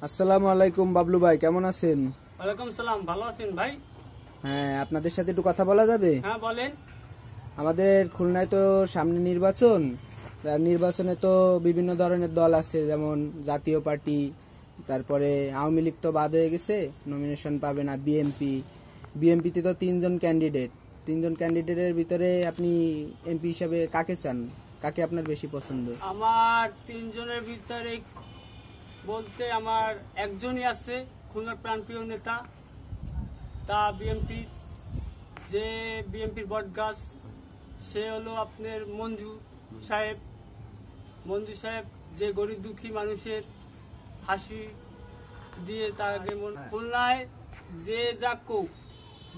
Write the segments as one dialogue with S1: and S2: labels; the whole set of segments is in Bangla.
S1: আসসালামু আলাইকুম বাবলু ভাই, কেমন আছেন?
S2: ওয়ালাইকুম সালাম, ভালো আছেন ভাই?
S1: হ্যাঁ, আপনাদের সাথে একটু কথা বলা যাবে?
S2: হ্যাঁ বলেন।
S1: আমাদের খুলনায় তো সামনে নির্বাচন। আর নির্বাচনে তো বিভিন্ন ধরনের দল আছে, যেমন জাতীয় পার্টি, তারপরে আওয়ামী লীগ তো বাদ হয়ে গেছে, নমিনেশন পাবে না। বিএনপিতে তো তিনজন ক্যান্ডিডেটের ভিতরে আপনি এমপি হিসাবে কাকে চান? কাকে আপনার বেশি পছন্দ?
S2: আমার তিনজনের ভিতরে বলতে আমার একজনই আছে, খুলনার প্রাণপ্রিয় নেতা, তা বিএনপির বটগাছ, সে হলো আপনার মঞ্জু সাহেব। যে গরিব দুঃখী মানুষের হাসি দিয়ে তাকে খুলনায় যে যা কোক,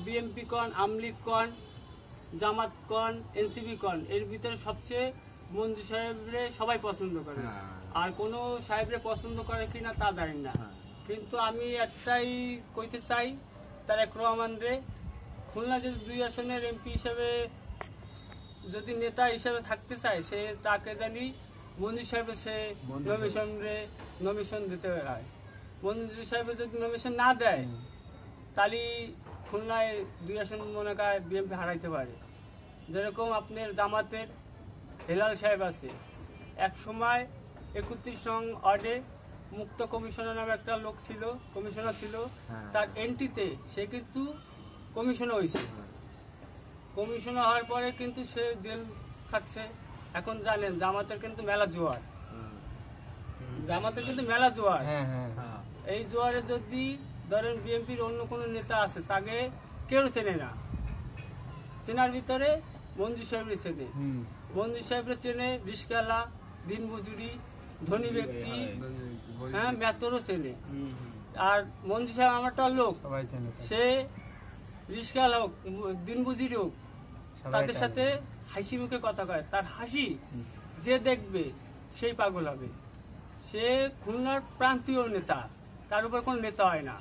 S2: বিএনপি কন, আমলিগ কন, জামাত কন, এনসিপি কন, এর ভিতরে সবচেয়ে মঞ্জু সাহেবরে সবাই পছন্দ করে। আর কোনো সাহেবরে পছন্দ করে কিনা তা জানি না, কিন্তু আমি একটাই কইতে চাই, তারেক রহমান রে খুলনা যদি 2 আসনের এমপি হিসেবে, যদি নেতা হিসেবে থাকতে চায়, সে তাকে জানি মঞ্জু সাহেবের সে নমিশন দিতে হয়। মঞ্জু সাহেবের যদি নমিশন না দেয়, তাহলে খুলনায় 2 আসন মনে হয় বিএনপি হারাইতে পারে। যেরকম আপনার জামাতের হেলাল সাহেব আছে, এক সময় 31 নং ওয়ার্ডে মুক্ত কমিশনার নামে একটা লোক ছিল, কমিশনার ছিল, তার এন্ট্রিতে সে কিন্তু কমিশনার হয়েছে। কমিশনার হওয়ার পরে কিন্তু সে জেল খাটছে। এখন জানেন জামাতের কিন্তু মেলা জোয়ার, এই জোয়ারে যদি ধরেন বিএনপির অন্য কোনো নেতা আছে, তাকে কেউ চেনে না। চেনার ভিতরে মঞ্জু সাহেবরে চেনে, মঞ্জু সাহেবরে চেনে রিস্কাওয়ালা, দিনমজুরি, ধনী ব্যক্তি, হ্যাঁ মেতরও চেনে। আর মঞ্জু সাহেব আমারটা লোক, সে রিস্কাওয়ালা হোক, দিনমজুরি হোক, তাদের সাথে হাসি মুখে কথা কয়। তার হাসি যে দেখবে সেই পাগল হবে। সে খুলনার প্রান্তীয় নেতা, তার উপর কোনো নেতা হয় না।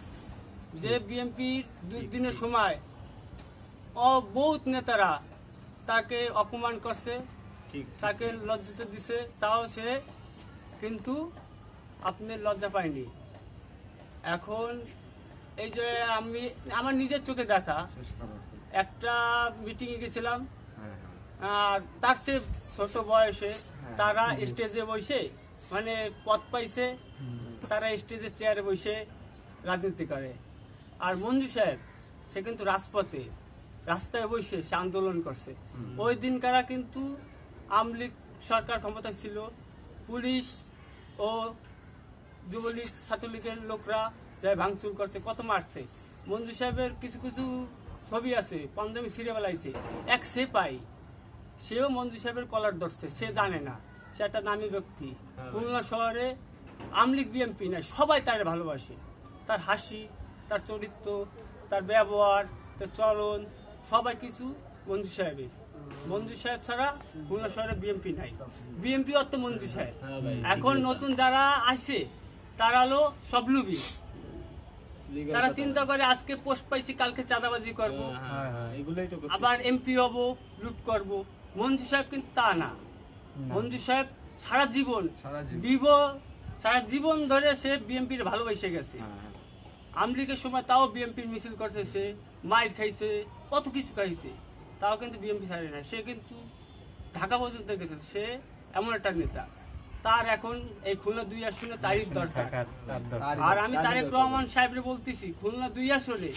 S2: যে বিএনপির দুর্দিনের সময় বহুত নেতারা তাকে অপমান করছে, তাকে লজ্জিত দিছে, তাও সে কিন্তু আপনি লজ্জা পায়নি। এখন এই যে আমি আমার নিজের চোখে দেখা একটা মিটিংয়ে গেছিলাম, আর তার চেয়ে ছোট বয়সে তারা স্টেজে বসে, মানে পদ পাইছে, তারা স্টেজে চেয়ারে বসে রাজনীতি করে। আর মঞ্জু সাহেব সে কিন্তু রাস্তায় বসে সে আন্দোলন করছে। ওই দিনকারা কিন্তু আমলিগ সরকার ক্ষমতায় ছিল, পুলিশ ও যুবলীগ ছাত্রলীগের লোকরা যাই ভাঙচুর করছে, কত মারছে। মঞ্জু সাহেবের কিছু কিছু ছবি আছে, পাঞ্জাবি ছিঁড়ে বেলাইছে। এক সেপাই, সেও মঞ্জু সাহেবের কলার ধরছে, সে জানে না, সে একটা দামি ব্যক্তি। খুলনা শহরে আমলিগ বিএনপি না, সবাই তার ভালোবাসে। তার হাসি, তার চরিত্র, তার ব্যবহার, তার চলন, সবাই কিছু মঞ্জু সাহেবের। মঞ্জু সাহেব ছাড়া খুলনা শহরে বিএনপি নাই, বিএনপি অর্থ মঞ্জু সাহেব। এখন নতুন যারা আসে তারা হলো সব লুবি, তারা চিন্তা করে আজকে পোস্ট পাইছি, কালকে চাঁদাবাজি করবো, আবার এমপি হবো, লুট করবো। মঞ্জু সাহেব কিন্তু তা না। মঞ্জু সাহেব সারা জীবন ধরে সে বিএনপির ভালোবেসে গেছে। আমলিগের সময় তাও বিএনপির মিছিল করছে, সে মাইর খাইছে, কত কিছু খাইছে, তাও কিন্তু বিএনপি ছাড়ে না। সে কিন্তু ঢাকা পর্যন্ত গেছে, সে এমন একটা নেতা। তার এখন এই খুলনা 2 আসনে তারিখ দরকার। আর আমি তারেক রহমান সাহেবরে বলতেছি, খুলনা 2 আসনে